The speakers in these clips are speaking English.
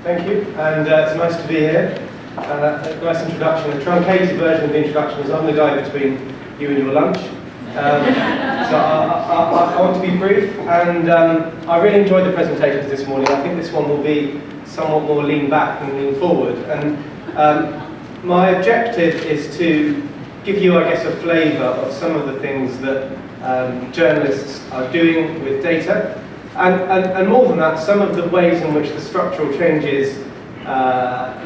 Thank you, and it's nice to be here. A nice introduction. The truncated version of the introduction is I'm the guy between you and your lunch. So I want to be brief, and I really enjoyed the presentations this morning. I think this one will be somewhat more lean back than lean forward. And my objective is to give you, I guess, a flavour of some of the things that journalists are doing with data. And more than that, some of the ways in which the structural changes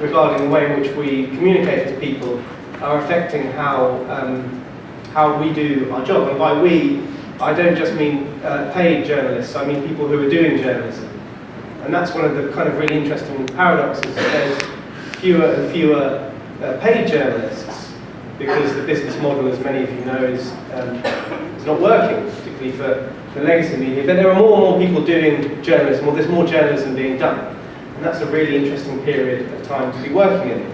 regarding the way in which we communicate with people are affecting how we do our job. And by we, I don't just mean paid journalists, I mean people who are doing journalism. And that's one of the kind of really interesting paradoxes. There's fewer and fewer paid journalists because the business model, as many of you know, is not working, particularly for legacy media. But there are more and more people doing journalism, or there's more journalism being done. And that's a really interesting period of time to be working in.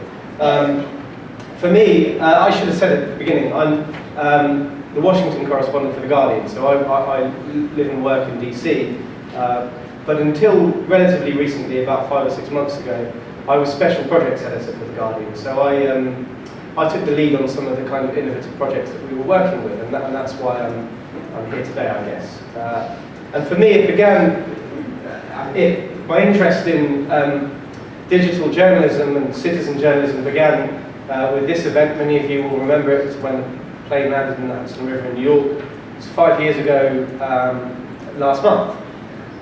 For me, I should have said at the beginning, I'm the Washington correspondent for The Guardian, so I live and work in DC. But until relatively recently, about 5 or 6 months ago, I was special projects editor for The Guardian. So I took the lead on some of the kind of innovative projects that we were working with, and that's why I'm here today, I guess. And for me, it began, my interest in digital journalism and citizen journalism began with this event. Many of you will remember it. It was when the plane landed in the Hudson River in New York. It was 5 years ago last month.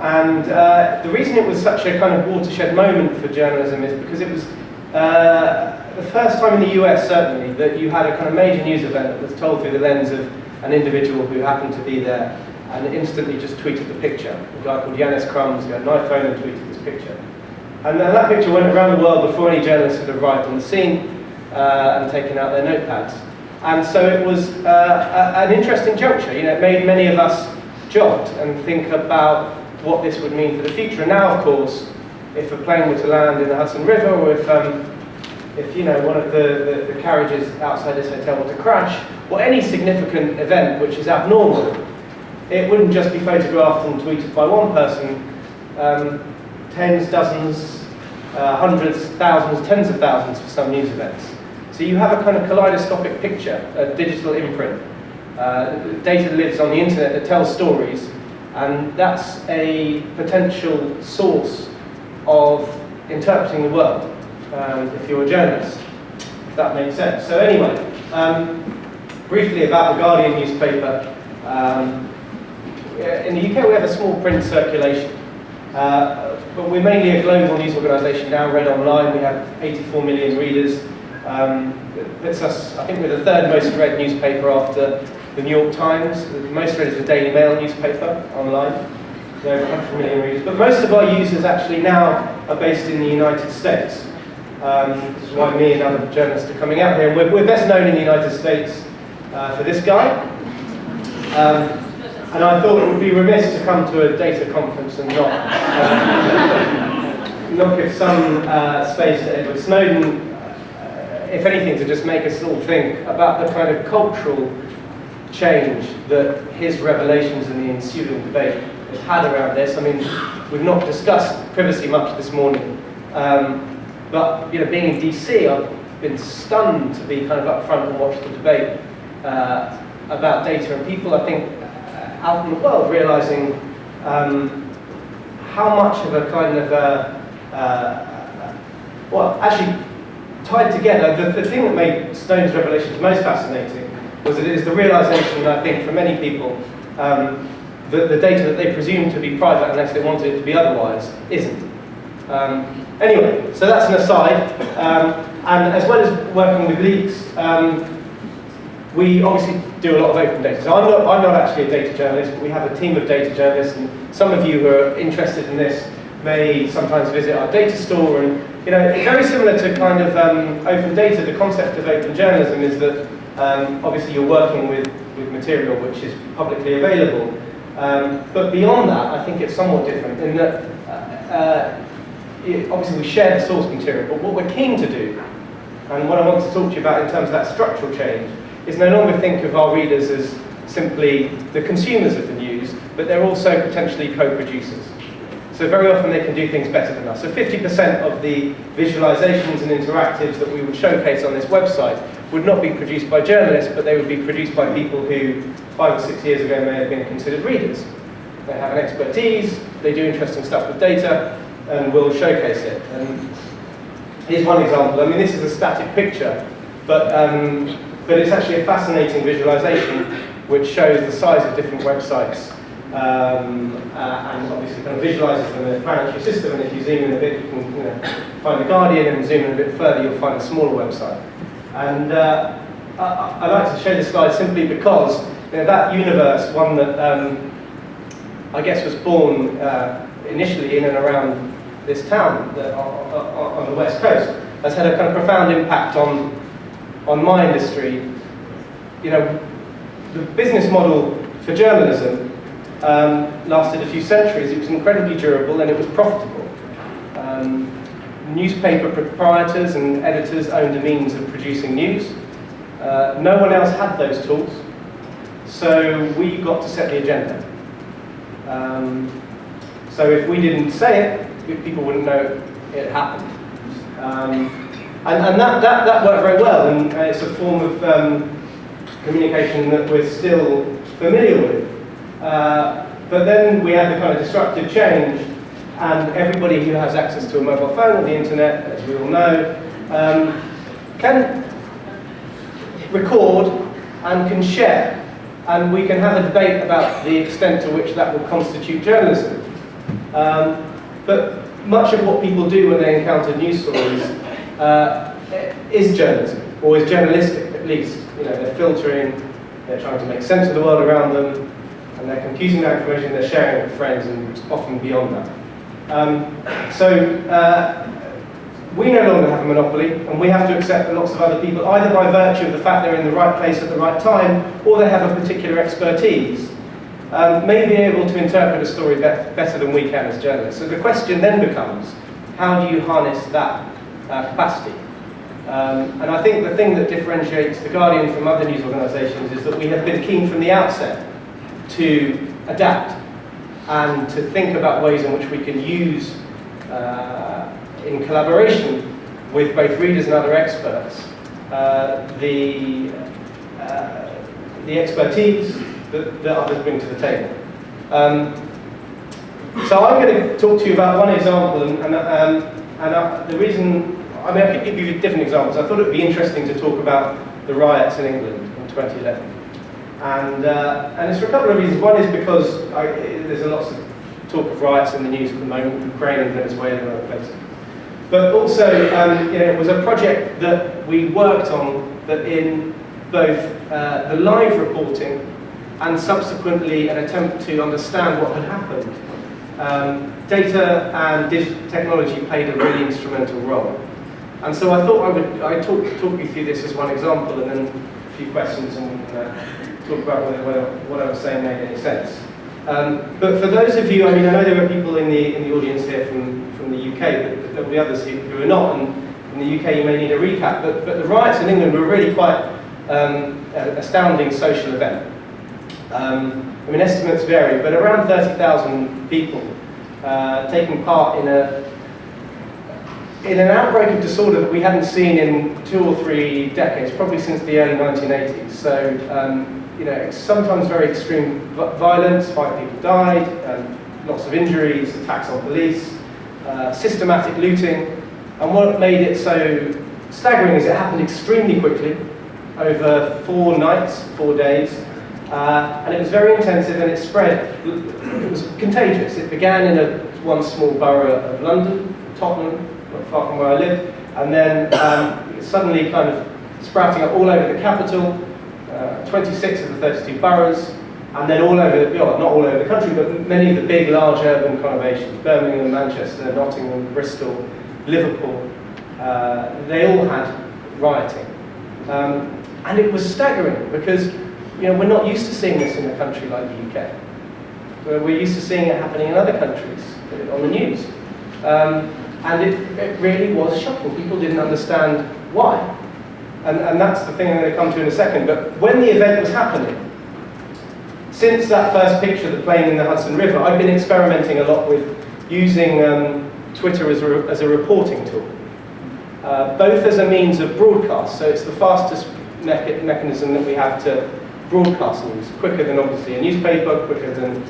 And the reason it was such a kind of watershed moment for journalism is because it was the first time in the US, certainly, that you had a kind of major news event that was told through the lens of an individual who happened to be there and instantly just tweeted the picture. A guy called Yanis Crumbs, who had an iPhone and tweeted this picture. And that picture went around the world before any journalists had arrived on the scene and taken out their notepads. And so it was an interesting juncture. You know, it made many of us jot and think about what this would mean for the future. And now, of course, if a plane were to land in the Hudson River, or if you know, one of the carriages outside this hotel were to crash, or any significant event which is abnormal, it wouldn't just be photographed and tweeted by one person. Tens, dozens, hundreds, thousands, tens of thousands for some news events. So you have a kind of kaleidoscopic picture, a digital imprint. Data lives on the internet that tells stories, and that's a potential source of interpreting the world, if you're a journalist, if that makes sense. So anyway, briefly about the Guardian newspaper. In the UK we have a small print circulation, but we're mainly a global news organisation now, read online. We have 84 million readers. It puts us, I think, we're the third most read newspaper after the New York Times. The most read is the Daily Mail newspaper online. There are 100 million readers. But most of our users actually now are based in the United States. This is why me and other journalists are coming out here. And we're best known in the United States for this guy. And I thought it would be remiss to come to a data conference and not give some space to Edward Snowden, if anything, to just make us all think about the kind of cultural change that his revelations and the ensuing debate has had around this. I mean, we've not discussed privacy much this morning, but you know, being in DC, I've been stunned to be kind of up front and watch the debate about data, and people, I think, out in the world realizing how much of a kind of well, actually tied together, the thing that made Snowden's revelations most fascinating was that it is the realization, I think, for many people, that the data that they presume to be private unless they wanted it to be otherwise isn't. Anyway, so that's an aside. And as well as working with leaks, we obviously do a lot of open data. So I'm not actually a data journalist, but we have a team of data journalists, and some of you who are interested in this may sometimes visit our data store. And you know, it's very similar to kind of open data. The concept of open journalism is that obviously you're working with material which is publicly available. But beyond that, I think it's somewhat different in that obviously we share the source material, but what we're keen to do, and what I want to talk to you about in terms of that structural change, is no longer think of our readers as simply the consumers of the news, but they're also potentially co-producers. So very often they can do things better than us. So 50% of the visualizations and interactives that we would showcase on this website would not be produced by journalists, but they would be produced by people who 5 or 6 years ago may have been considered readers. They have an expertise, they do interesting stuff with data, and will showcase it. And here's one example. I mean, this is a static picture, but it's actually a fascinating visualization which shows the size of different websites and obviously kind of visualizes them in a planetary system. And if you zoom in a bit, you can find The Guardian, and zoom in a bit further, you'll find a smaller website. And I like to show this slide simply because that universe, one that I guess was born initially in and around this town on the west coast, has had a kind of profound impact on my industry. The business model for journalism lasted a few centuries. It was incredibly durable and it was profitable. Newspaper proprietors and editors owned a means of producing news. No one else had those tools, so we got to set the agenda. So if we didn't say it, people wouldn't know it happened. And that worked very well, and it's a form of communication that we're still familiar with. But then we had the kind of disruptive change, and everybody who has access to a mobile phone or the internet, as we all know, can record and can share. And we can have a debate about the extent to which that will constitute journalism. But much of what people do when they encounter news stories is journalism, or is journalistic at least. They're filtering, they're trying to make sense of the world around them, and they're computing that information, they're sharing it with friends, and often beyond that. We no longer have a monopoly, and we have to accept that lots of other people, either by virtue of the fact they're in the right place at the right time, or they have a particular expertise, may be able to interpret a story better than we can as journalists. So the question then becomes, how do you harness that capacity? And I think the thing that differentiates The Guardian from other news organisations is that we have been keen from the outset to adapt and to think about ways in which we can use, in collaboration with both readers and other experts, the expertise that others bring to the table. So I'm going to talk to you about one example, and the reason, I could give you different examples. I thought it would be interesting to talk about the riots in England in 2011. And it's for a couple of reasons. One is because there's a lot of talk of riots in the news at the moment, Ukraine and Venezuela and other places. But also, it was a project that we worked on that in both the live reporting and subsequently an attempt to understand what had happened. Data and digital technology played a really instrumental role. And so I thought I'd talk you through this as one example, and then a few questions, and talk about whether what I was saying made any sense. But for those of you, I know there are people in the audience here from the UK, but there will be others who are not, and in the UK you may need a recap. But the riots in England were really quite an astounding social event. Estimates vary, but around 30,000 people taking part in an outbreak of disorder that we hadn't seen in 2 or 3 decades, probably since the early 1980s. So, it's sometimes very extreme violence. 5 people died, lots of injuries, attacks on police, systematic looting. And what made it so staggering is it happened extremely quickly, over 4 nights, 4 days. And it was very intensive, and it spread. It was contagious. It began in one small borough of London, Tottenham, not far from where I live, and then suddenly kind of sprouting up all over the capital, 26 of the 32 boroughs, and then all over, not all over the country, but many of the big, large urban conurbations, Birmingham, Manchester, Nottingham, Bristol, Liverpool, they all had rioting. And it was staggering because we're not used to seeing this in a country like the UK. We're used to seeing it happening in other countries on the news. And it really was shocking. People didn't understand why. And that's the thing I'm going to come to in a second. But when the event was happening, since that first picture, the plane in the Hudson River, I've been experimenting a lot with using Twitter as a reporting tool. Both as a means of broadcast, so it's the fastest mechanism that we have to broadcast news, quicker than obviously a newspaper, quicker than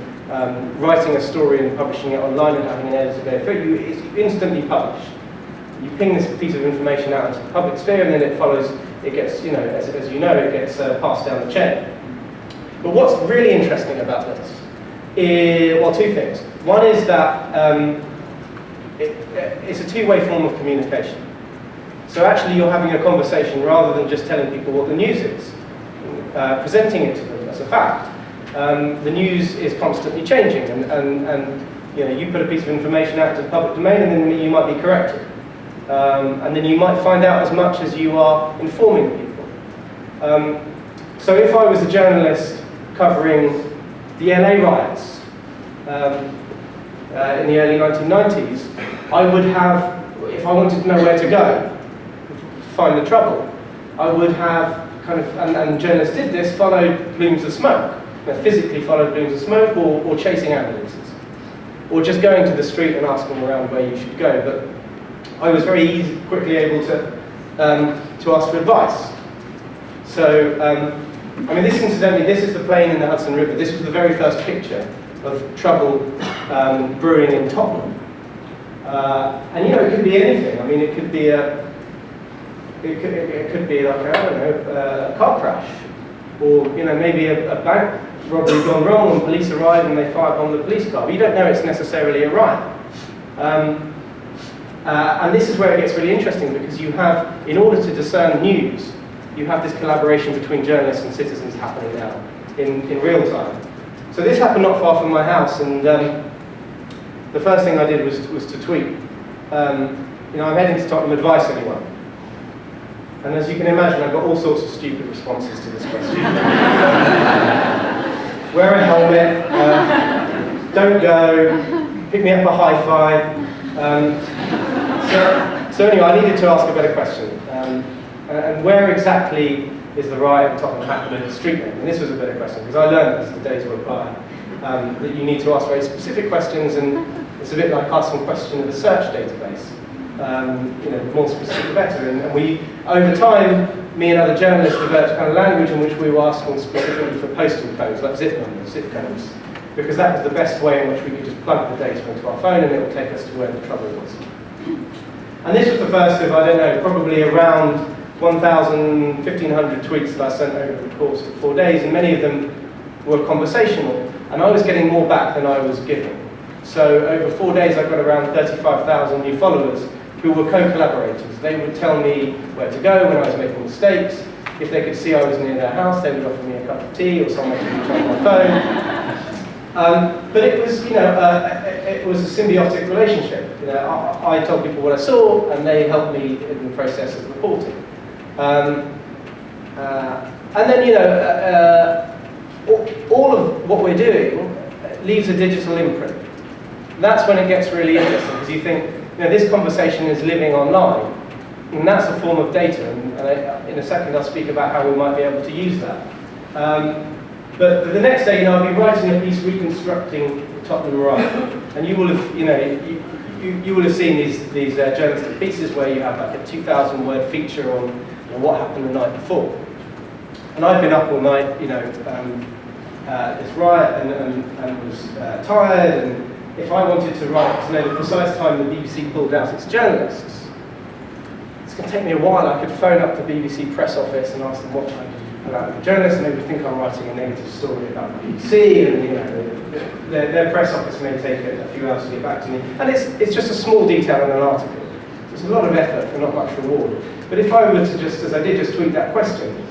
writing a story and publishing it online and having an editor go through. It's instantly published. You ping this piece of information out into the public sphere, and then it follows. It gets, you know, as you know, it gets passed down the chain. But what's really interesting about this is, well, two things. One is that it's a two-way form of communication. So actually, you're having a conversation rather than just telling people what the news is, presenting it to them as a fact. The news is constantly changing, and you know, you put a piece of information out to the public domain, and then you might be corrected. And then you might find out as much as you are informing people. So if I was a journalist covering the LA riots in the early 1990s, I would have, if I wanted to know where to go, find the trouble, I would have kind of, and journalists did this, followed plumes of smoke. You know, physically followed plumes of smoke, or chasing ambulances, or just going to the street and asking around where you should go. But I was very quickly able to ask for advice. So, I mean, this incidentally, this is the plane in the Hudson River. This was the very first picture of trouble brewing in Tottenham. And you know, it could be anything. I mean, it could be it could be like, I don't know, a car crash, or you know, maybe a bank robbery gone wrong and police arrive and they fire on the police car. But you don't know it's necessarily a riot. And this is where it gets really interesting, because you have, in order to discern news, you have this collaboration between journalists and citizens happening now in real time. So this happened not far from my house, and the first thing I did was to tweet. You know, I'm heading to Tottenham, advice anyone? And as you can imagine, I've got all sorts of stupid responses to this question. Wear a helmet, don't go, pick me up a hi-fi. So anyway, I needed to ask a better question. And where exactly is the riot in Tottenham happening? Street name? And this was a better question, because I learned as the days went by that you need to ask very specific questions, and it's a bit like asking a question of a search database. You know, the more specific the better. And we, over time, me and other journalists developed kind of language in which we were asking specifically for postal codes, like zip numbers, zip codes, because that was the best way in which we could just plug the data into our phone and it would take us to where the trouble was. And this was the first of, I don't know, probably around 1,000, 1,500 tweets that I sent over the course of 4 days, and many of them were conversational, and I was getting more back than I was giving. So over 4 days I got around 35,000 new followers who were co-collaborators. They would tell me where to go when I was making mistakes. If they could see I was near their house, they would offer me a cup of tea or somewhere to recharge my phone. But it was, you know, it was a symbiotic relationship. You know, I told people what I saw, and they helped me in the process of reporting. And then, you know, all of what we're doing leaves a digital imprint. That's when it gets really interesting, because you think, you know, this conversation is living online, and that's a form of data. And in a second, I'll speak about how we might be able to use that. But the next day, you know, I'll be writing a piece reconstructing the Tottenham riot, and you will have, you know, you will have seen these journalistic pieces where you have like a 2,000-word feature on, you know, what happened the night before. And I've been up all night, you know, this riot, and was tired. And if I wanted to write to know the precise time the BBC pulled out its journalists, it's going to take me a while. I could phone up the BBC press office and ask them what time to pull out the journalists, and they would think I'm writing a negative story about the BBC, and you know, their press office may take a few hours to get back to me. And it's just a small detail in an article. So it's a lot of effort for not much reward. But if I were to just, as I did, just tweet that question,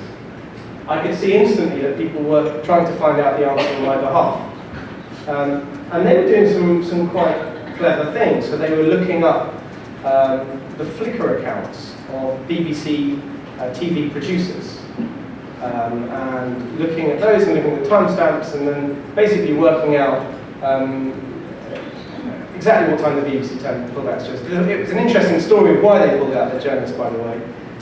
I could see instantly that people were trying to find out the answer on my behalf. And they were doing some quite clever things. So they were looking up the Flickr accounts of BBC TV producers, and looking at those and looking at the timestamps, and then basically working out exactly what time the BBC pulled out the journalists. It was an interesting story of why they pulled out the journalists, by the way.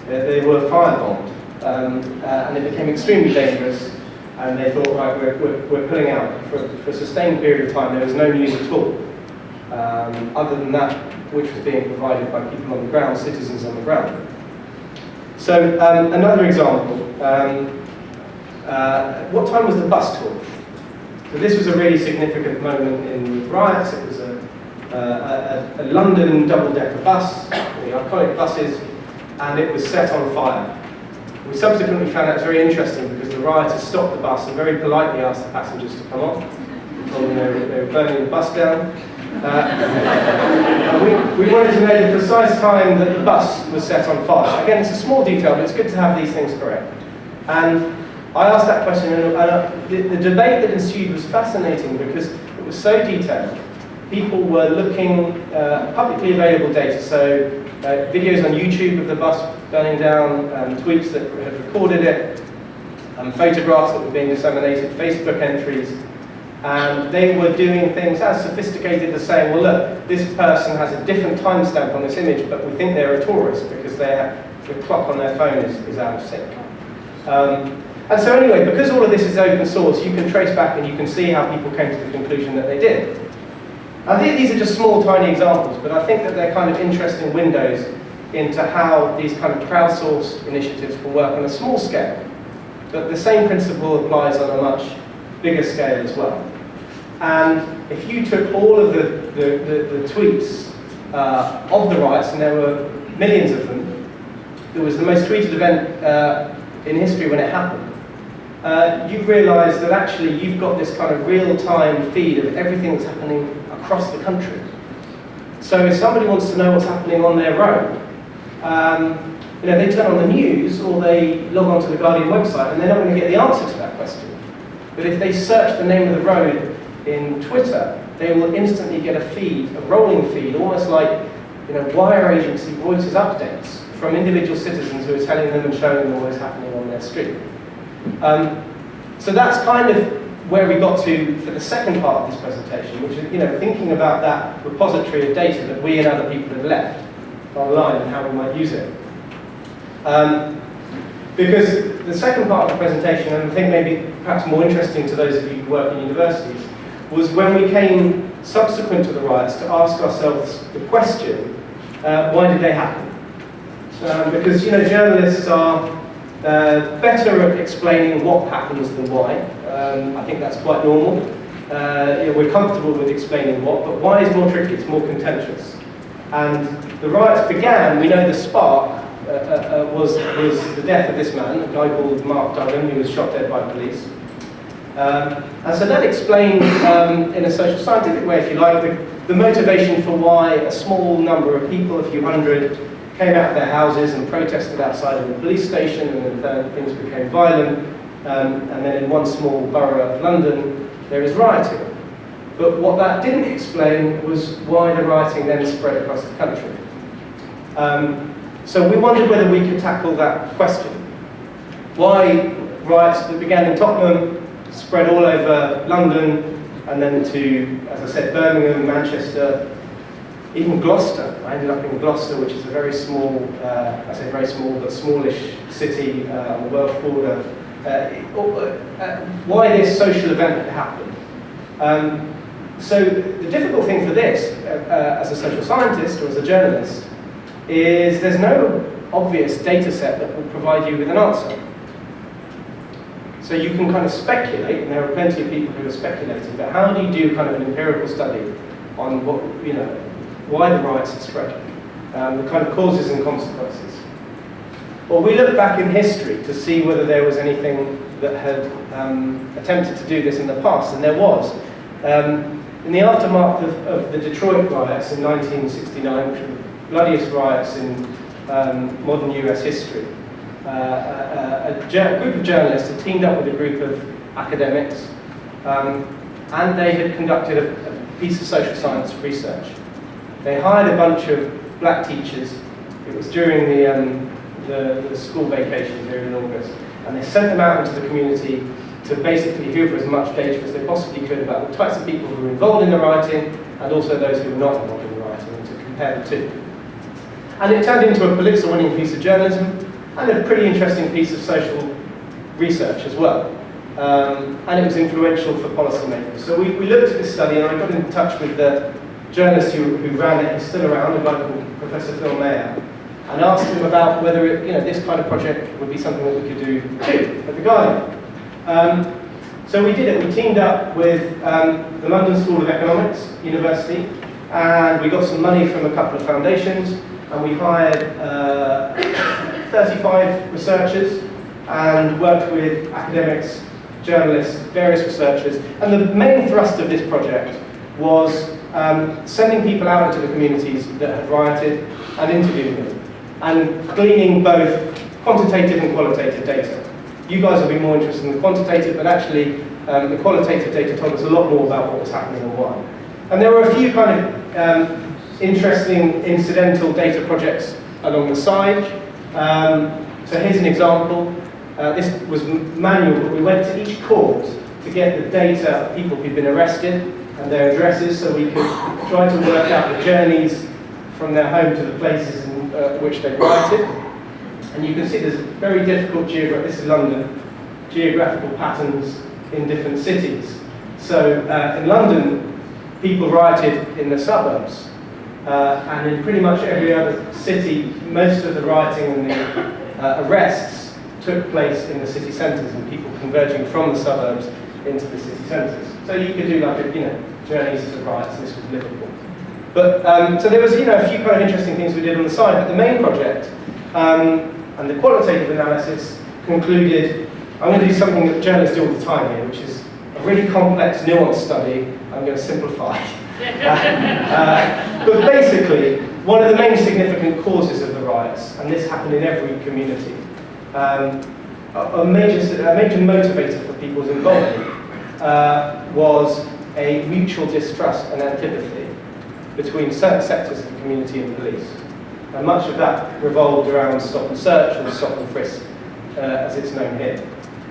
They were firebombed, and it became extremely dangerous. And they thought, right, we're pulling out for a sustained period of time. There was no news at all. other than that which was being provided by people on the ground, citizens on the ground. So another example, what time was the bus torch? So this was a really significant moment in the riots. It was a London double-decker bus, the iconic buses, and it was set on fire. We subsequently found out it's very interesting because the rioters stopped the bus and very politely asked the passengers to come off. Told them they were burning the bus down. We wanted to know the precise time that the bus was set on fire. Again, it's a small detail, but it's good to have these things correct. And I asked that question, and the debate that ensued was fascinating because it was so detailed. People were looking at publicly available data, so videos on YouTube of the bus burning down, tweets that had recorded it, photographs that were being disseminated, Facebook entries, and they were doing things as sophisticated as saying, well look, this person has a different timestamp on this image, but we think they're a tourist because the clock on their phone is out of sync. And so anyway, because all of this is open source, you can trace back and you can see how people came to the conclusion that they did. I think these are just small, tiny examples, but I think that they're kind of interesting windows into how these kind of crowdsourced initiatives can work on a small scale. But the same principle applies on a much bigger scale as well. And if you took all of the tweets of the riots, and there were millions of them, it was the most tweeted event in history when it happened, you realise that actually you've got this kind of real-time feed of everything that's happening across the country. So if somebody wants to know what's happening on their road, they turn on the news or they log on to the Guardian website and they're not going to get the answer to that question. But if they search the name of the road in Twitter, they will instantly get a feed, a rolling feed, almost like wire agency Reuters updates from individual citizens who are telling them and showing them what is happening on their street. So that's kind of where we got to for the second part of this presentation, which is thinking about that repository of data that we and other people have left online and how we might use it. Because the second part of the presentation, and I think maybe perhaps more interesting to those of you who work in universities, was when we came subsequent to the riots to ask ourselves the question, why did they happen? Because journalists are better at explaining what happens than why. I think that's quite normal. We're comfortable with explaining what, but why is more tricky, it's more contentious. And the riots began, we know the spark was the death of this man, a guy called Mark Duggan, who was shot dead by police. And so that explained, in a social scientific way, if you like, the motivation for why a small number of people, a few hundred, came out of their houses and protested outside of the police station, and then things became violent. And then in one small borough of London, there is rioting. But what that didn't explain was why the rioting then spread across the country. So we wondered whether we could tackle that question. Why riots that began in Tottenham spread all over London, and then to, as I said, Birmingham, Manchester, even Gloucester. I ended up in Gloucester, which is a very small, I say very small, but smallish city on the Welsh border. Why this social event had happened. So the difficult thing for this, as a social scientist or as a journalist, is there's no obvious data set that will provide you with an answer. So you can kind of speculate, and there are plenty of people who are speculating, but how do you do kind of an empirical study on what, why the riots had spread, the kind of causes and consequences? Well, we look back in history to see whether there was anything that had attempted to do this in the past, and there was. In the aftermath of the Detroit riots in 1969, which were the bloodiest riots in modern US history, a group of journalists had teamed up with a group of academics, and they had conducted a piece of social science research. They hired a bunch of black teachers. It was during the school vacation here in August, and they sent them out into the community to basically hoover as much data as they possibly could about the types of people who were involved in the rioting and also those who were not involved in the rioting, and to compare the two. And it turned into a Pulitzer-winning piece of journalism and a pretty interesting piece of social research as well. And it was influential for policymakers. So we looked at this study, and I got in touch with the journalist who ran it is still around, a guy called Professor Phil Mayer, and asked him about whether this kind of project would be something that we could do too at the Guardian. So we did it. We teamed up with the London School of Economics, University, and we got some money from a couple of foundations, and we hired 35 researchers and worked with academics, journalists, various researchers. And the main thrust of this project was sending people out into the communities that had rioted and interviewing them, and gleaning both quantitative and qualitative data. You guys will be more interested in the quantitative, but actually the qualitative data told us a lot more about what was happening and why. And there were a few kind of interesting incidental data projects along the side. So here's an example. This was manual, but we went to each court to get the data of people who'd been arrested and their addresses, so we could try to work out the journeys from their home to the places in which they rioted. And you can see there's very difficult this is London, geographical patterns in different cities. So in London, people rioted in the suburbs, and in pretty much every other city, most of the rioting and the arrests took place in the city centres, and people converging from the suburbs into the city centres. So you could do like journeys to riots. This was Liverpool. But so there was a few kind of interesting things we did on the side. But the main project and the qualitative analysis concluded. I'm going to do something that journalists do all the time here, which is a really complex, nuanced study. I'm going to simplify. But basically, one of the main significant causes of the riots, and this happened in every community, a major motivator for people's involvement was a mutual distrust and antipathy between certain sectors of the community and police. And much of that revolved around stop and search or stop and frisk, as it's known here.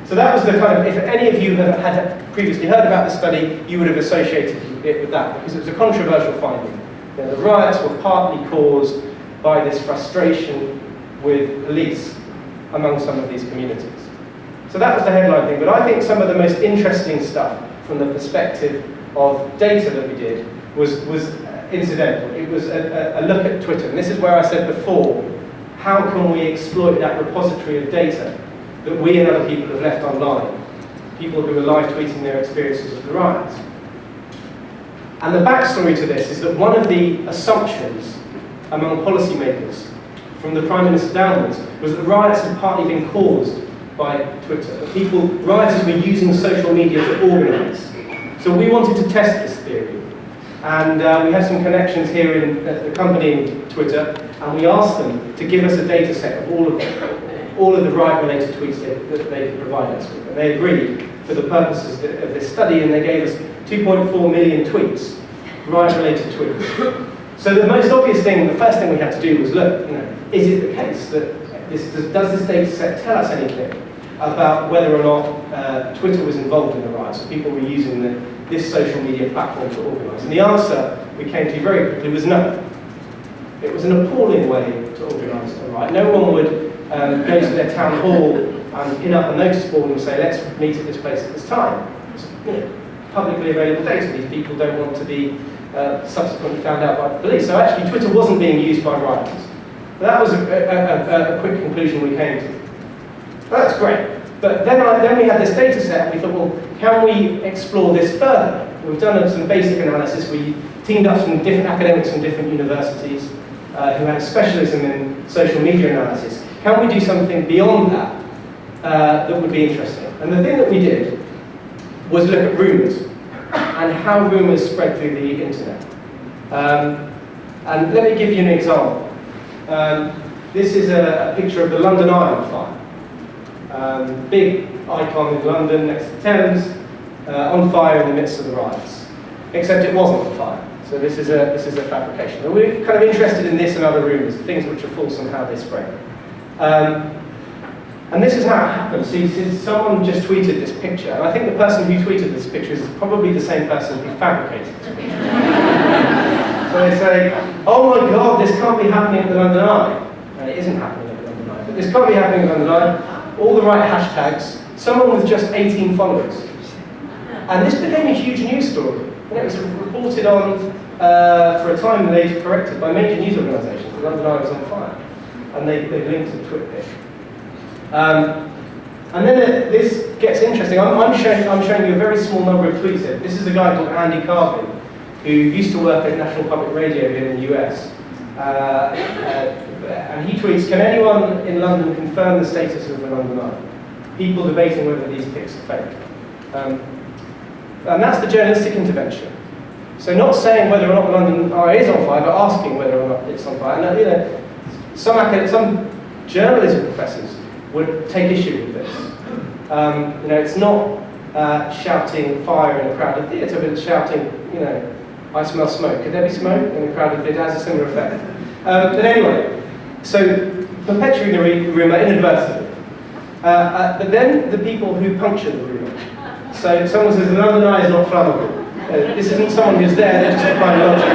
So that was the kind of, if any of you had previously heard about the study, you would have associated it with that, because it was a controversial finding. The riots were partly caused by this frustration with police among some of these communities. So that was the headline thing, but I think some of the most interesting stuff from the perspective of data that we did was incidental. It was a look at Twitter, and this is where I said before, how can we exploit that repository of data that we and other people have left online, people who are live tweeting their experiences of the riots. And the backstory to this is that one of the assumptions among policymakers from the Prime Minister downwards was that riots had partly been caused by Twitter, that rioters were using social media to organise. So we wanted to test this theory. And we had some connections here in the company in Twitter, and we asked them to give us a data set of all of the riot-related tweets that they could provide us with. And they agreed for the purposes of this study, and they gave us 2.4 million tweets, riot-related tweets. So the most obvious thing, the first thing we had to do was look, is it the case that does this data set tell us anything about whether or not Twitter was involved in the riots, so people were using this social media platform to organise? And the answer we came to very quickly was no. It was an appalling way to organise a riot. No one would go to their town hall and pin up a notice board and say, let's meet at this place at this time. It's publicly available data. These people don't want to be subsequently found out by the police. So actually Twitter wasn't being used by rioters. But that was a quick conclusion we came to. That's great. But then we had this data set, and we thought, well, can we explore this further? We've done some basic analysis. We teamed up some different academics from different universities who had a specialism in social media analysis. Can we do something beyond that that would be interesting? And the thing that we did was look at rumours and how rumours spread through the internet. And let me give you an example. This is a picture of the London Eye on fire. Big icon in London next to the Thames, on fire in the midst of the riots. Except it wasn't on fire. So this is a fabrication. And we're kind of interested in this and other rumours, things which are false and how they spread. And this is how it happens. See, someone just tweeted this picture, and I think the person who tweeted this picture is probably the same person who fabricated this picture. So they say, oh my God, this can't be happening at the London Eye. And it isn't happening at the London Eye, but this can't be happening at the London Eye. All the right hashtags, someone with just 18 followers. And this became a huge news story. And it was reported on for a time later corrected by major news organisations. The London Eye was on fire, and they linked to the TwitPic. And then this gets interesting. I'm showing you a very small number of tweets here. This is a guy called Andy Carvin, who used to work at National Public Radio here in the US. And he tweets, "Can anyone in London confirm the status of the London Eye? People debating whether these pics are fake." And that's the journalistic intervention. So not saying whether or not the London Eye is on fire, but asking whether or not it's on fire. And you know, some journalism professors would take issue with this. You know, it's not shouting fire in a crowded theatre, but it's shouting, you know, "I smell smoke." Could there be smoke in a crowded theatre? It has a similar effect. But anyway, so perpetuating the rumour inadvertently. But then the people who puncture the rumour. So someone says the London Eye is not flammable. This isn't someone who's there, they're just applying logic.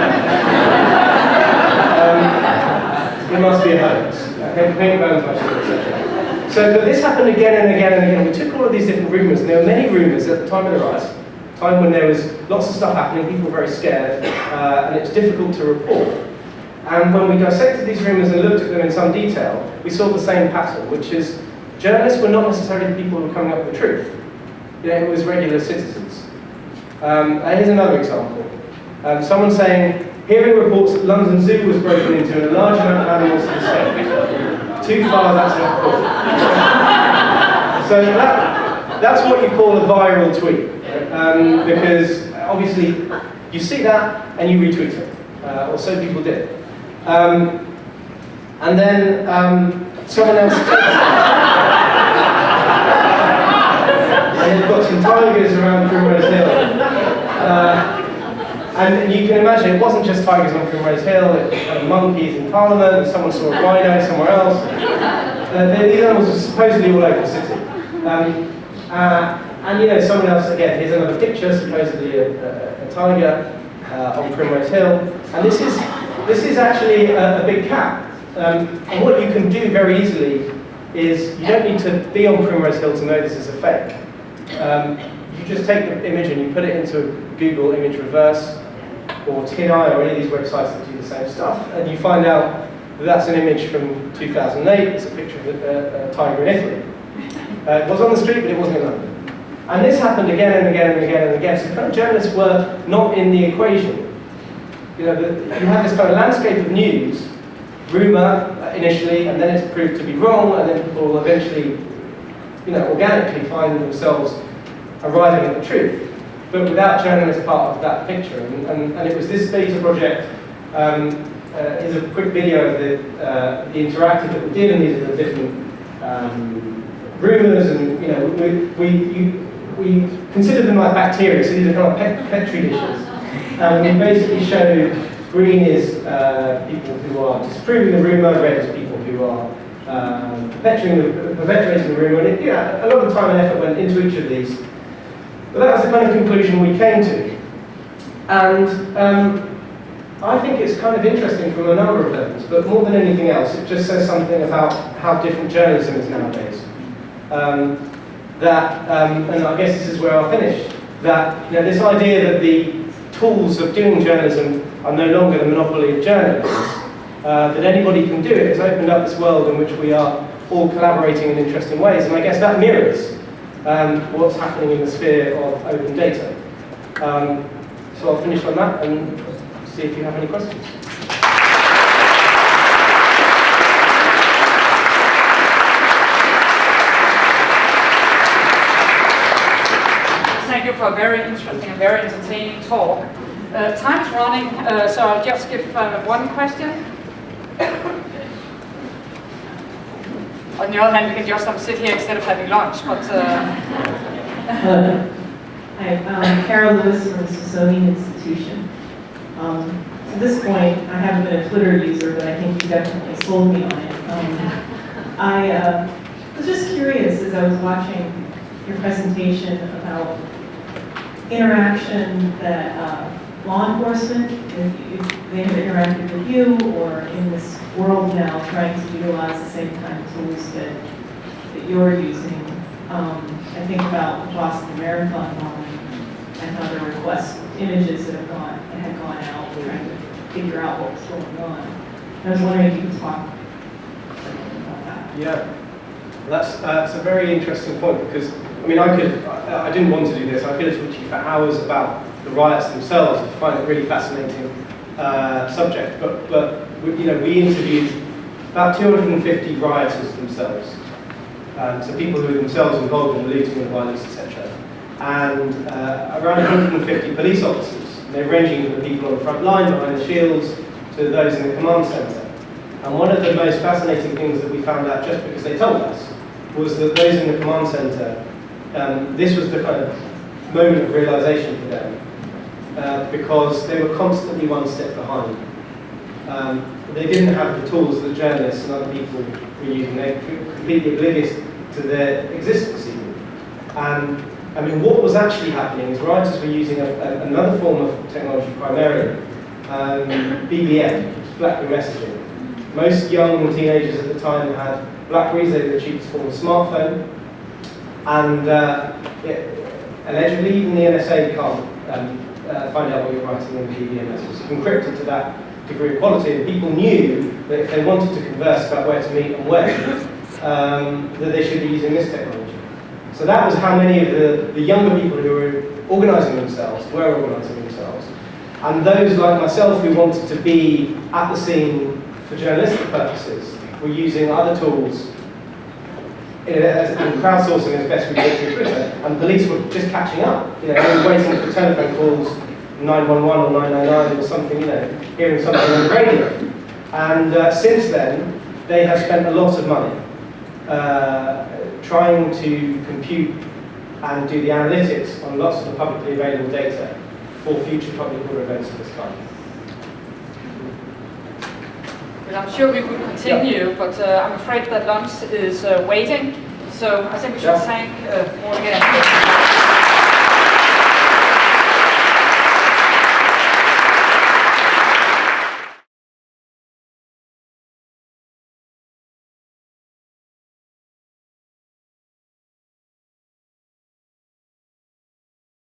It must be a hoax. Paint burns much, etc. So but this happened again and again and again. We took all of these different rumours, and there were many rumours at the time of the riots, time when there was lots of stuff happening, people were very scared, and it's difficult to report. And when we dissected these rumours and looked at them in some detail, we saw the same pattern, which is journalists were not necessarily the people who were coming up with the truth. You know, it was regular citizens. Here's another example. Someone saying, "Hearing reports that London Zoo was broken into and a large amount of animals had escaped. Too far, that's not cool." So that's what you call a viral tweet. Because obviously you see that and you retweet it. Or so people did. And then someone else and you've got some tigers around Primrose Hill. And you can imagine it wasn't just tigers on Primrose Hill, it was monkeys in Parliament, someone saw a rhino somewhere else. These animals are supposedly all over the city. And you know, someone else, again, here's another picture, supposedly a tiger on Primrose Hill. And this is actually a big cat. And what you can do very easily is, you don't need to be on Primrose Hill to know this is a fake. You just take the image and you put it into Google Image Reverse or TI or any of these websites that do the same stuff, and you find out that that's an image from 2008. It's a picture of a tiger in Italy. It was on the street, but it wasn't in London. And this happened again and again and again and again. So kind of journalists were not in the equation. You know, you have this kind of landscape of news, rumour initially, and then it's proved to be wrong, and then people will eventually, you know, organically find themselves arriving at the truth, but without journalists part of that picture. And it was this data project. Here's a quick video of the interactive that we did, and these are the different rumours, and you know, we consider them like bacteria, so these are kind of petri dishes. And we basically show green is people who are disproving the rumour, red is people who are perpetuating the rumour, and a lot of time and effort went into each of these. But that was the kind of conclusion we came to. And I think it's kind of interesting from a number of levels, but more than anything else, it just says something about how different journalism is nowadays. And I guess this is where I'll finish, that you know, this idea that the tools of doing journalism are no longer the monopoly of journalists, that anybody can do it, has opened up this world in which we are all collaborating in interesting ways, and I guess that mirrors what's happening in the sphere of open data. So I'll finish on that and see if you have any questions. Thank you for a very interesting and very entertaining talk. Time is running, so I'll just give one question. On the other hand, we can just sit here instead of having lunch, but... Hi, I'm Carol Lewis from the Smithsonian Institution. At this point, I haven't been a Twitter user, but I think you definitely sold me on it. I was just curious as I was watching your presentation about interaction that law enforcement, if they have interacted with you, or in this world now trying to utilize the same kind of tools that you're using. I think about the Boston Marathon bombing and how there were images that had gone out trying to figure out what was going on. I was wondering if you could talk about that. Yeah, that's a very interesting point, because I mean, I didn't want to do this. I could have talked to you for hours about the riots themselves. I find it a really fascinating subject. But we interviewed about 250 rioters themselves, so people who were themselves involved in the looting and violence, etc. And around 150 police officers. They're ranging from the people on the front line behind the shields to those in the command centre. And one of the most fascinating things that we found out, just because they told us, was that those in the command centre, this was the kind of moment of realisation for them, because they were constantly one step behind. They didn't have the tools that journalists and other people were using. They were completely oblivious to their existence even. And I mean, what was actually happening is writers were using another form of technology primarily, BBM, BlackBerry messaging. Most young teenagers at the time had Blackberries. They were the cheapest form of smartphone. And allegedly, even the NSA can't find out what you're writing in the BBM message. It's encrypted to that degree of quality, and people knew that if they wanted to converse about where to meet and when, that they should be using this technology. So that was how many of the younger people who were organising themselves were organising themselves. And those like myself who wanted to be at the scene for journalistic purposes were using other tools and crowdsourcing as best we could through Twitter. And police were just catching up. They were waiting for telephone calls, 911 or 999 or something, hearing something on the radio. And since then, they have spent a lot of money trying to compute and do the analytics on lots of the publicly available data for future public order events of this kind. But I'm sure we could continue, but I'm afraid that lunch is waiting, so I think we should thank all again.